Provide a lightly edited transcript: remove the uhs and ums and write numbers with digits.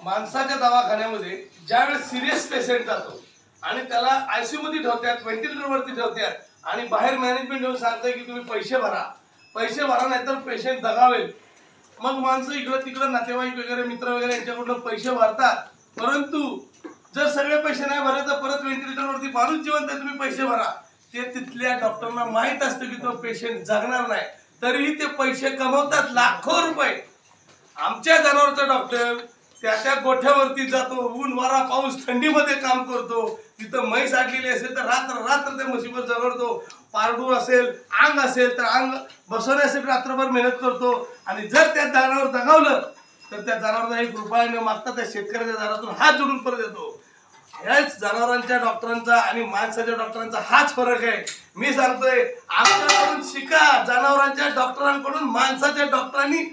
माणसाच्या दवाखान्यामध्ये ज्यावेळेस सिरियस पेशंट जातो आणि त्याला आयसीयू मध्ये ठेवतात, व्हेंटिलेटर वरती ठेवतात आणि बाहेर मॅनेजमेंट येऊन सांगतंय की तुम्ही पैसे भरा नाहीतर पेशंट दगावेल। मग माणसं इकडं तिकडं नातेवाईक वगैरे मित्र वगैरे यांच्याकडून पैसे भरतात, परंतु जर सगळे पैसे नाही भरले तर परत व्हेंटिलेटर वरती माणूस जिवंत आहे, तुम्ही पैसे भरा। ते तिथल्या डॉक्टरना माहित असतं की तो पेशंट जगणार नाही, तरीही ते पैसे कमवतात लाखो रुपये। आमच्या जनावरचा डॉक्टर त्या गोठ्यावरती जातो, ऊन वारा पाऊस थंडीमध्ये काम करतो, तिथं म्हैस आडलेली असेल तर रात्र त्या म्हशीवर जगडतो, पारडू असेल अंग असेल तर अंग बसवण्यासाठी रात्रभर मेहनत करतो। आणि जर त्या जनावर जगावलं तर त्या जनावरांना 1 रुपया न मागता त्या शेतकऱ्याच्या दारातून हात जोडून परत येतो। याच जनावरांच्या डॉक्टरांचा आणि माणसाच्या डॉक्टरांचा हाच फरक आहे। मी सांगतोय आमच्याकडून शिका, जनावरांच्या डॉक्टरांकडून माणसाच्या डॉक्टरांनी